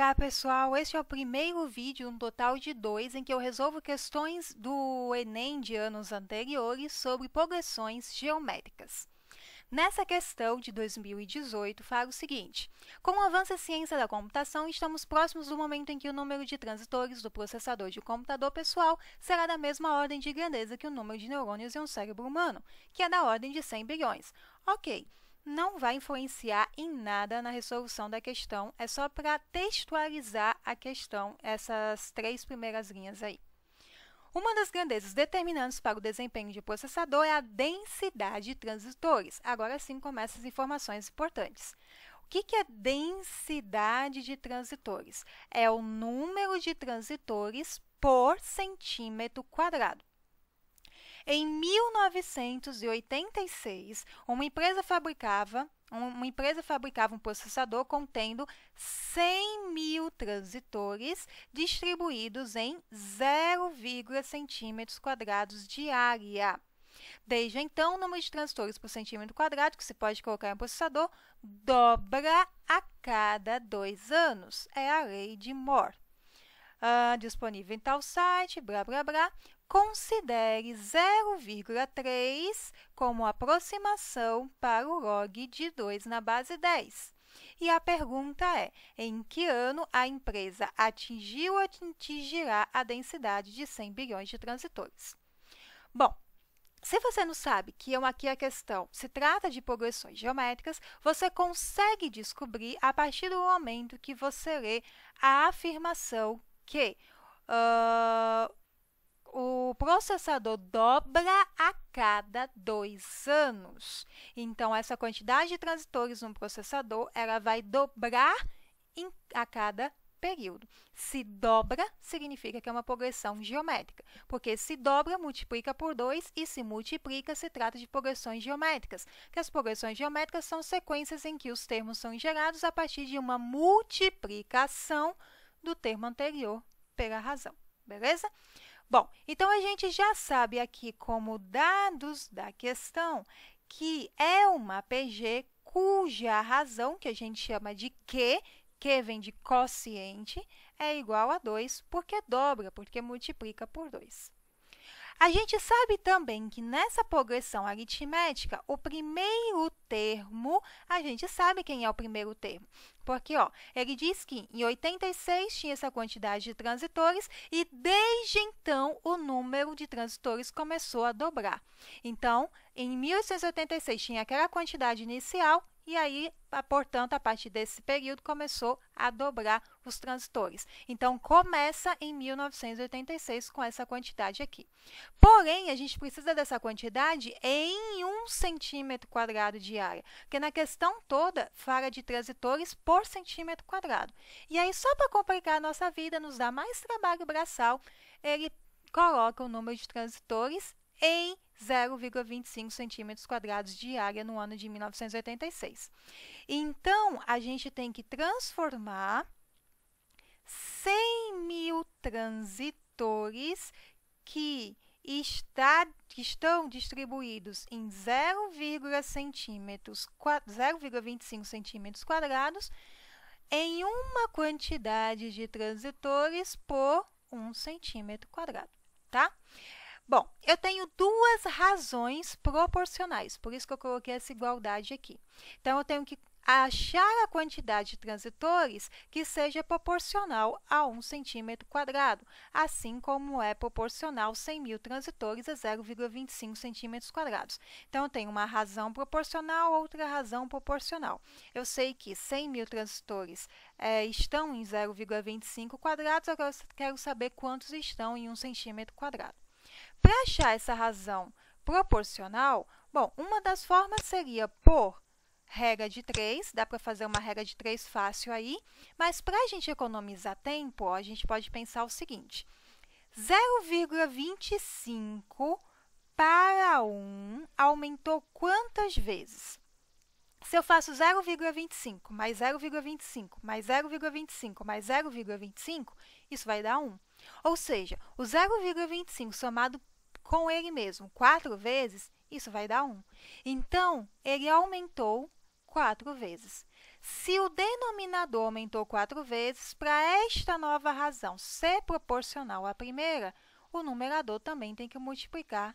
Olá pessoal, este é o primeiro vídeo, um total de 2, em que eu resolvo questões do Enem de anos anteriores sobre progressões geométricas. Nessa questão de 2018, fala o seguinte: com o avanço da ciência da computação, estamos próximos do momento em que o número de transitores do processador de um computador pessoal será da mesma ordem de grandeza que o número de neurônios em um cérebro humano, que é da ordem de 100 bilhões. Ok. Não vai influenciar em nada na resolução da questão, é só para textualizar a questão, essas 3 primeiras linhas aí. Uma das grandezas determinantes para o desempenho de processador é a densidade de transitores. Agora sim começam as informações importantes. O que é densidade de transitores? É o número de transitores por centímetro quadrado. Em 1986, uma empresa fabricava um processador contendo 100 mil transitores distribuídos em 0,0 centímetros quadrados de área. Desde então, o número de transitores por centímetro quadrado que se pode colocar em um processador dobra a cada 2 anos. É a lei de Moore. Disponível em tal site, blá, blá, blá. Considere 0,3 como aproximação para o log de 2 na base 10. E a pergunta é: em que ano a empresa atingiu ou atingirá a densidade de 100 bilhões de transitores? Bom, se você não sabe que aqui a questão se trata de progressões geométricas, você consegue descobrir a partir do momento que você lê a afirmação que o processador dobra a cada 2 anos. Então, essa quantidade de transitores no processador, ela vai dobrar a cada período. Se dobra, significa que é uma progressão geométrica, porque se dobra, multiplica por 2, e se multiplica, se trata de progressões geométricas, que as progressões geométricas são sequências em que os termos são gerados a partir de uma multiplicação do termo anterior pela razão, beleza? Bom, então a gente já sabe aqui como dados da questão que é uma PG cuja razão, que a gente chama de Q vem de quociente, é igual a 2, porque dobra, porque multiplica por 2. A gente sabe também que nessa progressão aritmética, o primeiro termo, a gente sabe quem é o primeiro termo. Porque, ele diz que em 86 tinha essa quantidade de transitores e, desde então, o número de transitores começou a dobrar. Então, em 1886 tinha aquela quantidade inicial e aí, portanto, a partir desse período, começou a dobrar os transitores. Então, começa em 1986 com essa quantidade aqui. Porém, a gente precisa dessa quantidade em 1 centímetro quadrado de área, porque na questão toda fala de transitores por centímetro quadrado. E aí, só para complicar a nossa vida, nos dá mais trabalho braçal, ele coloca o número de transitores em 0,25 centímetros quadrados de área no ano de 1986. Então, a gente tem que transformar 100 mil transitores que estão distribuídos em 0,25 centímetros quadrados em uma quantidade de transitores por 1 centímetro quadrado, tá? Bom, eu tenho 2 razões proporcionais, por isso que eu coloquei essa igualdade aqui. Então, eu tenho que achar a quantidade de transitores que seja proporcional a 1 centímetro quadrado, assim como é proporcional 100 mil transitores a 0,25 centímetros quadrados. Então, eu tenho uma razão proporcional, outra razão proporcional. Eu sei que 100 mil transitores estão em 0,25 quadrados, agora eu quero saber quantos estão em 1 centímetro quadrado. Para achar essa razão proporcional, bom, uma das formas seria por regra de 3, dá para fazer uma regra de 3 fácil aí, mas para a gente economizar tempo, a gente pode pensar o seguinte: 0,25 para 1 aumentou quantas vezes? Se eu faço 0,25 mais 0,25 mais 0,25 mais 0,25, isso vai dar 1. Ou seja, o 0,25 somado com ele mesmo 4 vezes, isso vai dar 1. Então, ele aumentou 4 vezes. Se o denominador aumentou 4 vezes, para esta nova razão ser proporcional à primeira, o numerador também tem que multiplicar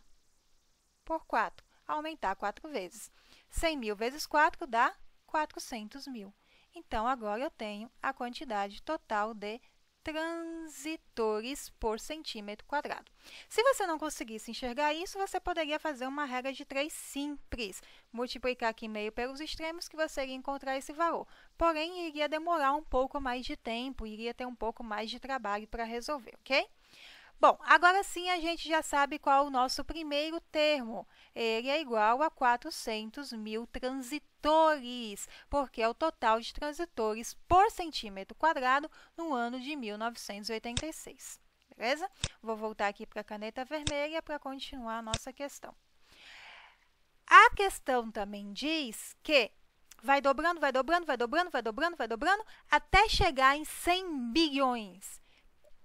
por 4, aumentar 4 vezes. 100.000 vezes 4 dá 400.000. Então, agora eu tenho a quantidade total de transitores por centímetro quadrado. Se você não conseguisse enxergar isso, você poderia fazer uma regra de 3 simples. Multiplicar aqui meio pelos extremos que você iria encontrar esse valor. Porém, iria demorar um pouco mais de tempo, iria ter um pouco mais de trabalho para resolver, ok? Bom, agora sim a gente já sabe qual é o nosso primeiro termo. Ele é igual a 400.000 transitores, porque é o total de transitores por centímetro quadrado no ano de 1986. Beleza? Vou voltar aqui para a caneta vermelha para continuar a nossa questão. A questão também diz que vai dobrando, vai dobrando, vai dobrando, vai dobrando, vai dobrando, até chegar em 100 bilhões.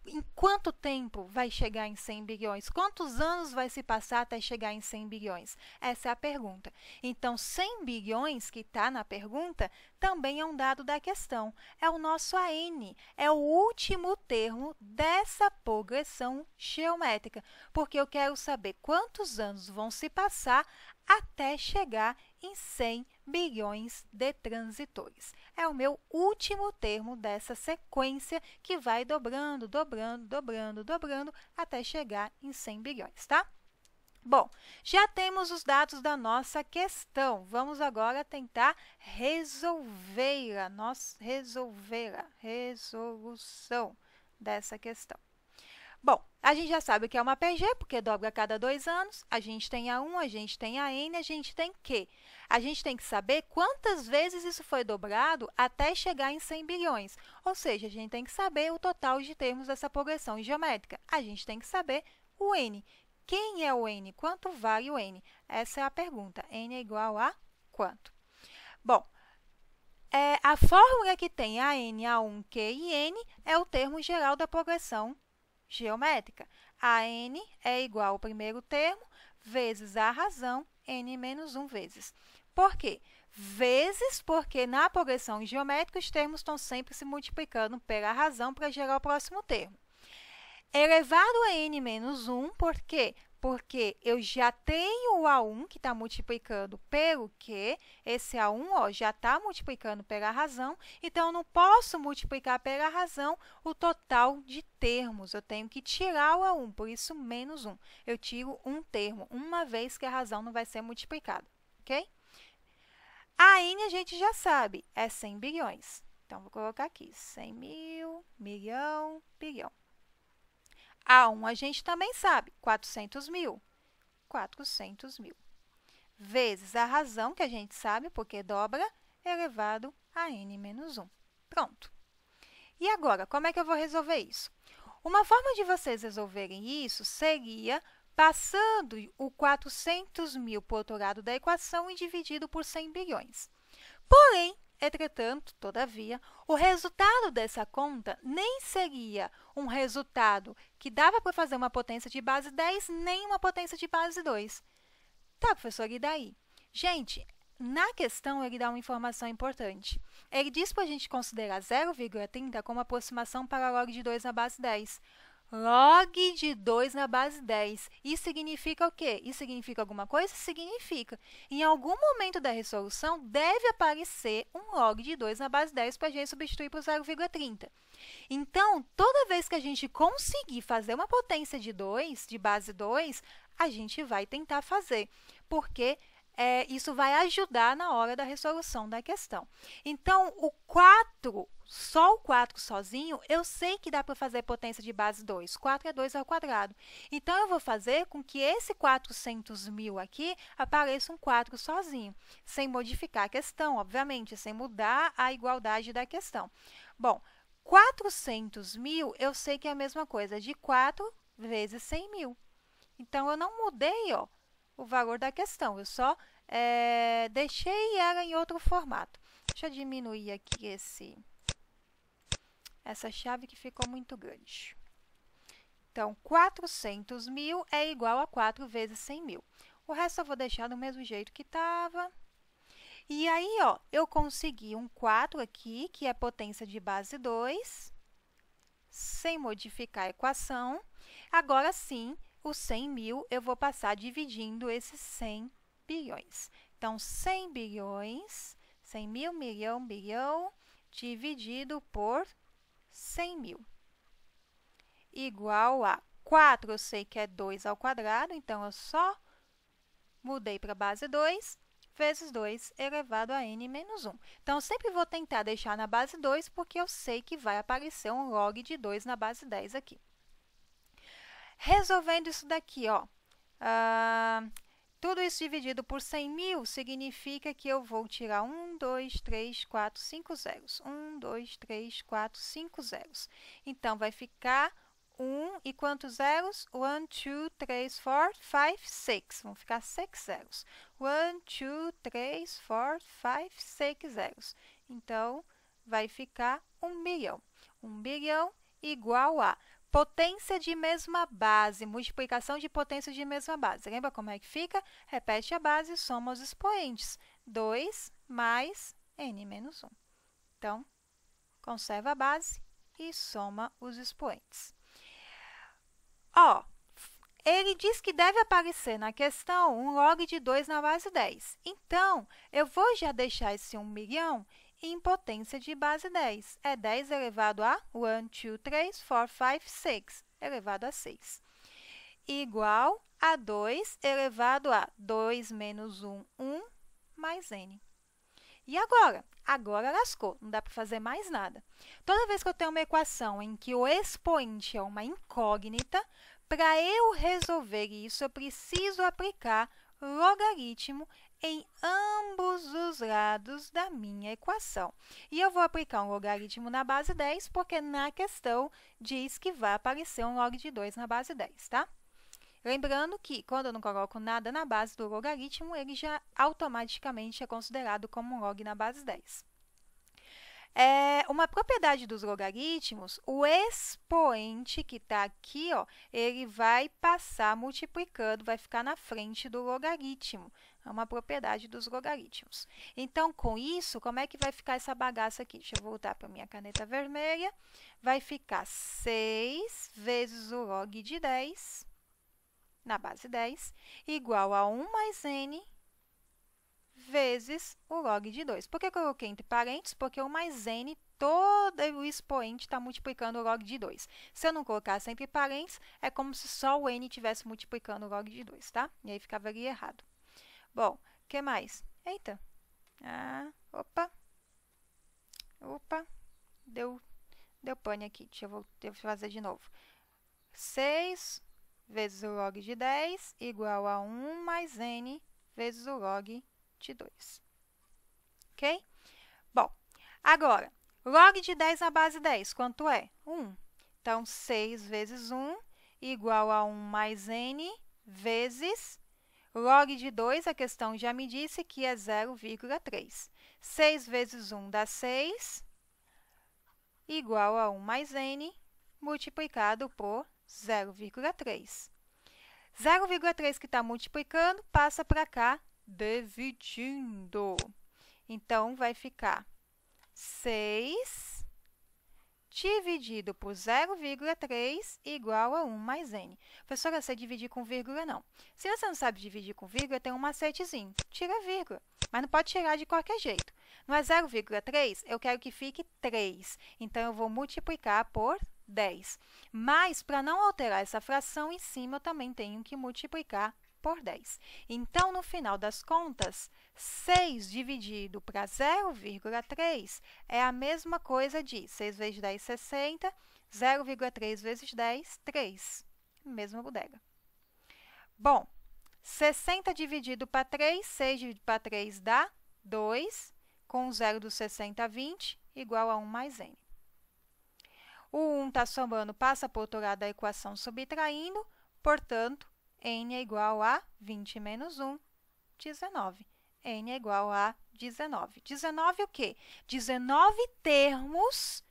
Em quanto tempo vai chegar em 100 bilhões? Quantos anos vai se passar até chegar em 100 bilhões? Essa é a pergunta. Então, 100 bilhões, que está na pergunta, também é um dado da questão. É o nosso AN, é o último termo dessa progressão geométrica, porque eu quero saber quantos anos vão se passar até chegar em 100 bilhões de transitores. É o meu último termo dessa sequência que vai dobrando, dobrando, dobrando, dobrando, até chegar em 100 bilhões, tá? Bom, já temos os dados da nossa questão. Vamos agora tentar resolver a resolução dessa questão. Bom, a gente já sabe o que é uma PG, porque dobra a cada 2 anos. A gente tem a 1, a gente tem a N, a gente tem Q. A gente tem que saber quantas vezes isso foi dobrado até chegar em 100 bilhões. Ou seja, a gente tem que saber o total de termos dessa progressão geométrica. A gente tem que saber o N. Quem é o N? Quanto vale o N? Essa é a pergunta. N é igual a quanto? Bom, a fórmula que tem a N, A1, Q e N é o termo geral da progressão geométrica. A N é igual ao primeiro termo vezes a razão N menos 1 vezes. Por quê? Vezes porque na progressão geométrica os termos estão sempre se multiplicando pela razão para gerar o próximo termo. Elevado a N menos 1, por quê? Porque eu já tenho o A1 que está multiplicando pelo Q, esse A1 ó, já está multiplicando pela razão, então eu não posso multiplicar pela razão o total de termos, eu tenho que tirar o A1, por isso menos 1. Eu tiro um termo, uma vez que a razão não vai ser multiplicada, ok? A N a gente já sabe, é 100 bilhões. Então, vou colocar aqui, 100 mil, milhão, bilhão. A1 a gente também sabe, 400 mil. 400 mil. Vezes a razão, que a gente sabe, porque dobra, elevado a N menos 1. Pronto. E agora, como é que eu vou resolver isso? Uma forma de vocês resolverem isso seria passando o 400 mil para o outro lado da equação e dividido por 100 bilhões. Porém, entretanto, todavia, o resultado dessa conta nem seria um resultado que dava para fazer uma potência de base 10, nem uma potência de base 2. Tá, professor, e daí? Gente, na questão, ele dá uma informação importante. Ele diz para a gente considerar 0,30 como aproximação para log de 2 na base 10. Log de 2 na base 10. Isso significa o quê? Isso significa alguma coisa? Significa. Em algum momento da resolução, deve aparecer um log de 2 na base 10 para a gente substituir por 0,30. Então, toda vez que a gente conseguir fazer uma potência de 2, de base 2, a gente vai tentar fazer, porque isso vai ajudar na hora da resolução da questão. Então, o 4, só o 4 sozinho, eu sei que dá para fazer potência de base 2. 4 é 2 ao quadrado. Então, eu vou fazer com que esse 400 mil aqui apareça um 4 sozinho, sem modificar a questão, obviamente, sem mudar a igualdade da questão. Bom, 400 mil, eu sei que é a mesma coisa, de 4 vezes 100 mil. Então, eu não mudei ó, o valor da questão, eu só deixei ela em outro formato. Deixa eu diminuir aqui essa chave que ficou muito grande. Então, 400 mil é igual a 4 vezes 100 mil. O resto eu vou deixar do mesmo jeito que estava. E aí, ó, eu consegui um 4 aqui, que é potência de base 2, sem modificar a equação. Agora sim, os 100 mil eu vou passar dividindo esses 100 bilhões. Então, 100 bilhões, 100 mil, milhão, bilhão, dividido por 100 mil. Igual a 4, eu sei que é 2 ao quadrado, então eu só mudei para a base 2, vezes 2 elevado a n menos 1. Então, eu sempre vou tentar deixar na base 2, porque eu sei que vai aparecer um log de 2 na base 10 aqui. Resolvendo isso daqui, ó, tudo isso dividido por 100 mil significa que eu vou tirar 1, 2, 3, 4, 5 zeros. 1, 2, 3, 4, 5 zeros. Então, vai ficar 1 e quantos zeros? 1, 2, 3, 4, 5, 6. Vão ficar 6 zeros. 1, 2, 3, 4, 5, 6 zeros. Então, vai ficar 1 bilhão. 1 bilhão igual a potência de mesma base, multiplicação de potência de mesma base. Lembra como é que fica? Repete a base e soma os expoentes. 2 mais n menos 1. Então, conserva a base e soma os expoentes. Ó, ele diz que deve aparecer na questão um log de 2 na base 10. Então, eu vou já deixar esse 1 milhão em potência de base 10. É 10 elevado a 1, 2, 3, 4, 5, 6, elevado a 6. Igual a 2 elevado a 2 menos 1, 1, mais n. E agora? Agora lascou, não dá para fazer mais nada. Toda vez que eu tenho uma equação em que o expoente é uma incógnita, para eu resolver isso, eu preciso aplicar logaritmo em ambos os lados da minha equação. E eu vou aplicar um logaritmo na base 10, porque na questão diz que vai aparecer um log de 2 na base 10, tá? Lembrando que, quando eu não coloco nada na base do logaritmo, ele já automaticamente é considerado como um log na base 10. Uma propriedade dos logaritmos, o expoente que está aqui, ó, ele vai passar multiplicando, vai ficar na frente do logaritmo. É uma propriedade dos logaritmos. Então, com isso, como é que vai ficar essa bagaça aqui? Deixa eu voltar para a minha caneta vermelha. Vai ficar 6 vezes o log de 10, na base 10, igual a 1 mais n vezes o log de 2. Por que eu coloquei entre parênteses? Porque o mais n, todo o expoente está multiplicando o log de 2. Se eu não colocasse entre parênteses, é como se só o n estivesse multiplicando o log de 2, tá? E aí ficava ali errado. Bom, o que mais? Eita! Opa! Deu pane aqui. Deixa eu fazer de novo. 6 vezes o log de 10 igual a 1 mais n vezes o log de 2. Ok? Bom, agora, log de 10 na base 10, quanto é? 1. Então, 6 vezes 1 igual a 1 mais n vezes log de 2, a questão já me disse que é 0,3. 6 vezes 1 dá 6, igual a 1 mais n multiplicado por 0,3. 0,3 que está multiplicando, passa para cá, dividindo. Então, vai ficar 6 dividido por 0,3 igual a 1 mais n. Professora, você dividir com vírgula, não. Se você não sabe dividir com vírgula, tem um macetezinho. Tira a vírgula, mas não pode tirar de qualquer jeito. Não é 0,3? Eu quero que fique 3. Então, eu vou multiplicar por 10. Mas, para não alterar essa fração, em cima eu também tenho que multiplicar por 10. Então, no final das contas, 6 dividido para 0,3 é a mesma coisa de 6 vezes 10, 60, 0,3 vezes 10, 3. Mesma bodega. Bom, 60 dividido para 3, 6 dividido para 3 dá 2, com o 0 do 60 a 20, igual a 1 mais n. O 1 está somando, passa para o outro lado da equação subtraindo, portanto, n é igual a 20 menos 1, 19. N é igual a 19. 19 o quê? 19 termos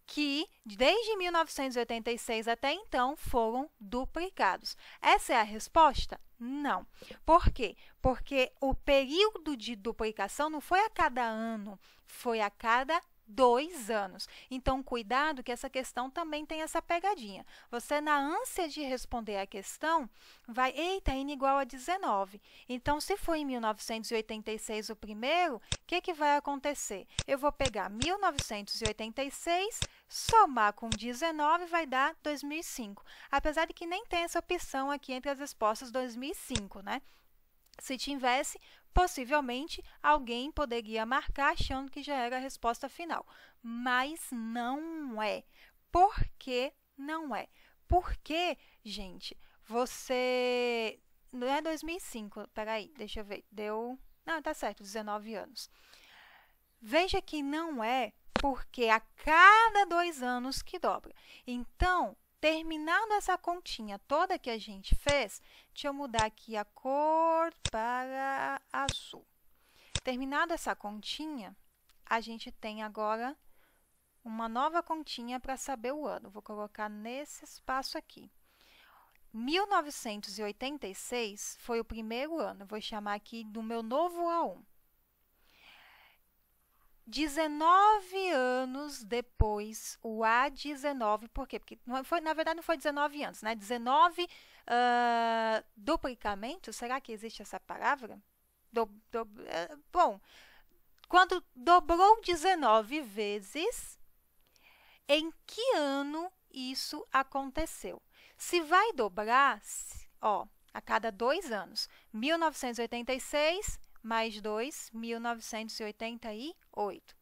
que, desde 1986 até então, foram duplicados. Essa é a resposta? Não. Por quê? Porque o período de duplicação não foi a cada ano, foi a cada 2 anos. Então, cuidado que essa questão também tem essa pegadinha. Você, na ânsia de responder a questão, vai, eita, n igual a 19. Então, se for em 1986 o primeiro, o que vai acontecer? Eu vou pegar 1986, somar com 19 vai dar 2005. Apesar de que nem tem essa opção aqui entre as respostas 2005, né? Se tivesse, possivelmente alguém poderia marcar achando que já era a resposta final. Mas não é. Por que não é? Porque, gente, você... Não é 2005, peraí, deixa eu ver. Deu... Não, tá certo, 19 anos. Veja que não é porque a cada 2 anos que dobra. Então, terminando essa continha toda que a gente fez, deixa eu mudar aqui a cor para azul. Terminada essa continha, a gente tem agora uma nova continha para saber o ano. Vou colocar nesse espaço aqui. 1986 foi o primeiro ano. Vou chamar aqui do meu novo A1. 19 anos depois, o A19, por quê? Porque, na verdade, não foi 19 anos, né? 19 duplicamentos, será que existe essa palavra? Bom, quando dobrou 19 vezes, em que ano isso aconteceu? Se vai dobrar, ó, a cada 2 anos, 1986... mais 2, 1988.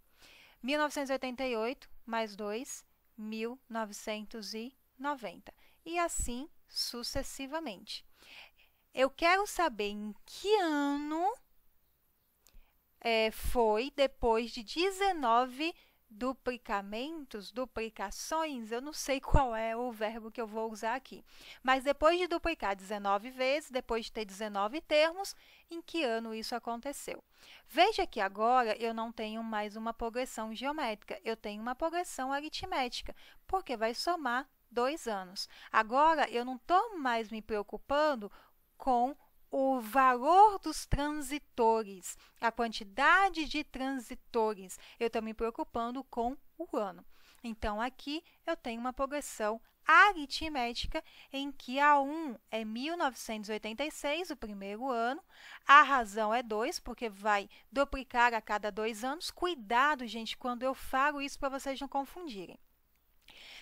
1988 mais 2, 1990. E assim sucessivamente. Eu quero saber em que ano foi depois de 19 duplicações, eu não sei qual é o verbo que eu vou usar aqui. Mas depois de duplicar 19 vezes, depois de ter 19 termos, em que ano isso aconteceu? Veja que agora eu não tenho mais uma progressão geométrica, eu tenho uma progressão aritmética, porque vai somar 2 anos. Agora, eu não estou mais me preocupando com o valor dos transitores, a quantidade de transitores. Eu estou me preocupando com o ano. Então, aqui eu tenho uma progressão aritmética em que A1 é 1986, o primeiro ano, a razão é 2, porque vai duplicar a cada 2 anos. Cuidado, gente, quando eu falo isso para vocês não confundirem.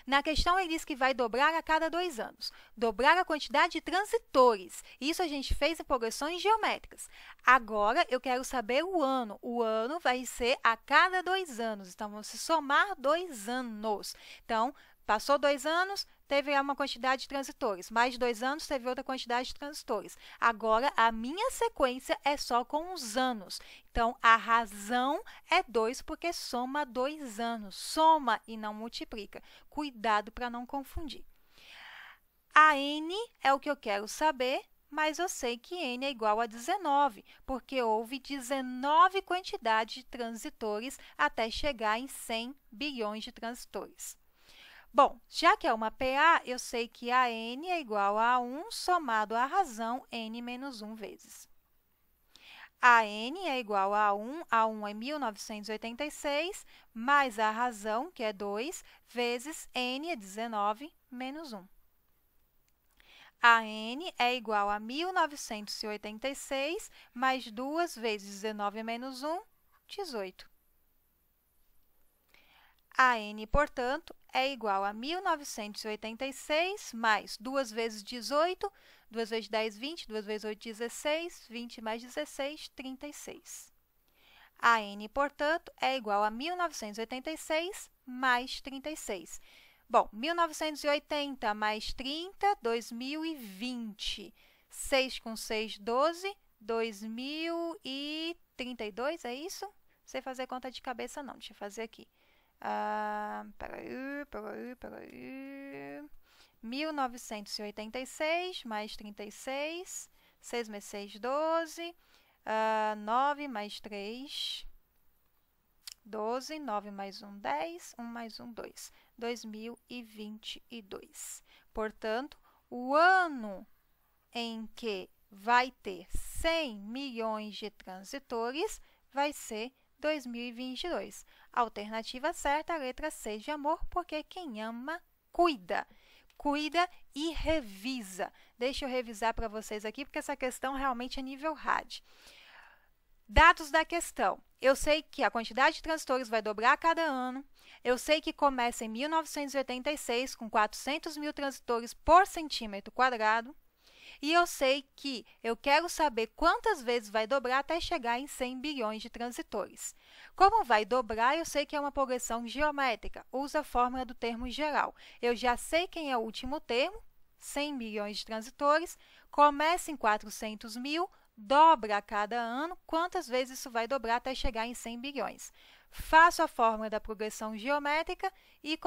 Na questão, ele diz que vai dobrar a cada 2 anos. Dobrar a quantidade de transitores. Isso a gente fez em progressões geométricas. Agora, eu quero saber o ano. O ano vai ser a cada 2 anos. Então, vamos somar 2 anos. Então, passou 2 anos, teve uma quantidade de transitores. Mais 2 anos, teve outra quantidade de transitores. Agora, a minha sequência é só com os anos. Então, a razão é 2, porque soma 2 anos. Soma e não multiplica. Cuidado para não confundir. A n é o que eu quero saber, mas eu sei que n é igual a 19, porque houve 19 quantidades de transitores até chegar em 100 bilhões de transitores. Bom, já que é uma PA, eu sei que a n é igual a 1 somado à razão n menos 1 vezes. A n é igual a 1 é 1986, mais a razão, que é 2, vezes n é 19 menos 1. A n é igual a 1986, mais 2 vezes 19 menos 1, 18. A n, portanto, é igual a 1986 mais 2 vezes 18, 2 vezes 10, 20, 2 vezes 8, 16, 20 mais 16, 36. A n, portanto, é igual a 1986 mais 36. Bom, 1980 mais 30, 2020. 6 com 6, 12, 2032, é isso? Não sei fazer conta de cabeça, não. Deixa eu fazer aqui. Peraí. 1986 mais 36, 6 mais 6, 12, 9 mais 3, 12, 9 mais 1, 10, 1 mais 1, 2, 2022. Portanto, o ano em que vai ter 100 milhões de transitores, vai ser 2022. Alternativa certa, a letra C de amor, porque quem ama, cuida. Cuida e revisa. Deixa eu revisar para vocês aqui, porque essa questão realmente é nível RAD. Dados da questão. Eu sei que a quantidade de transitores vai dobrar a cada ano. Eu sei que começa em 1986, com 400 mil transitores por centímetro quadrado. E eu sei que eu quero saber quantas vezes vai dobrar até chegar em 100 bilhões de transitores. Como vai dobrar, eu sei que é uma progressão geométrica. Usa a fórmula do termo geral. Eu já sei quem é o último termo, 100 bilhões de transitores. Começa em 400 mil, dobra a cada ano. Quantas vezes isso vai dobrar até chegar em 100 bilhões? Faço a fórmula da progressão geométrica e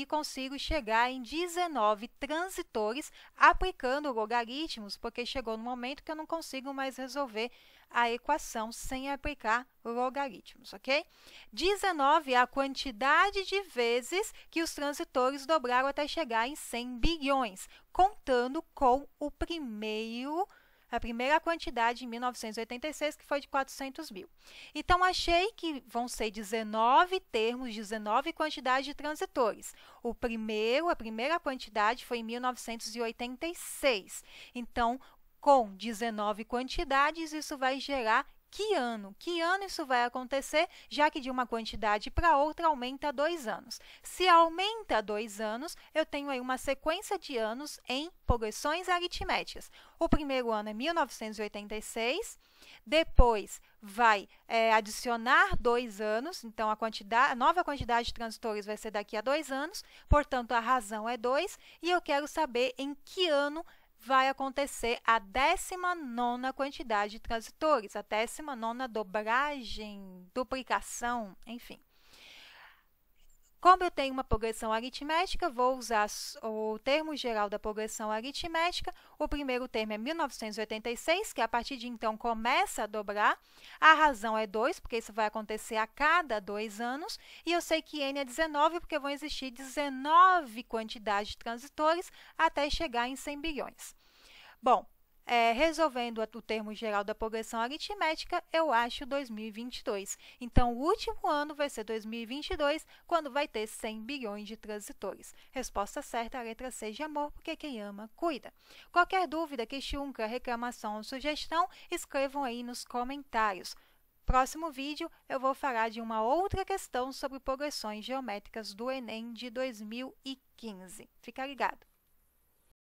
consigo chegar em 19 transitores aplicando logaritmos, porque chegou no momento que eu não consigo mais resolver a equação sem aplicar logaritmos, ok? 19 é a quantidade de vezes que os transitores dobraram até chegar em 100 bilhões, contando com a primeira quantidade em 1986, que foi de 400 mil. Então, achei que vão ser 19 termos, 19 quantidades de transitores. A primeira quantidade foi em 1986. Então, com 19 quantidades, isso vai gerar que ano? Que ano isso vai acontecer, já que de uma quantidade para outra aumenta 2 anos? Se aumenta 2 anos, eu tenho aí uma sequência de anos em progressões aritméticas. O primeiro ano é 1986, depois vai adicionar 2 anos, então a nova quantidade de transitores vai ser daqui a 2 anos, portanto, a razão é 2, e eu quero saber em que ano vai acontecer a 19ª quantidade de transitores, a 19ª dobragem, duplicação, enfim. Como eu tenho uma progressão aritmética, vou usar o termo geral da progressão aritmética. O primeiro termo é 1986, que a partir de então começa a dobrar. A razão é 2, porque isso vai acontecer a cada 2 anos. E eu sei que N é 19, porque vão existir 19 quantidades de transitores até chegar em 100 bilhões. Bom, resolvendo o termo geral da progressão aritmética, eu acho 2022. Então, o último ano vai ser 2022, quando vai ter 100 bilhões de transitores. Resposta certa, a letra C de amor, porque quem ama, cuida. Qualquer dúvida, questão, reclamação ou sugestão, escrevam aí nos comentários. Próximo vídeo, eu vou falar de uma outra questão sobre progressões geométricas do Enem de 2015. Fica ligado!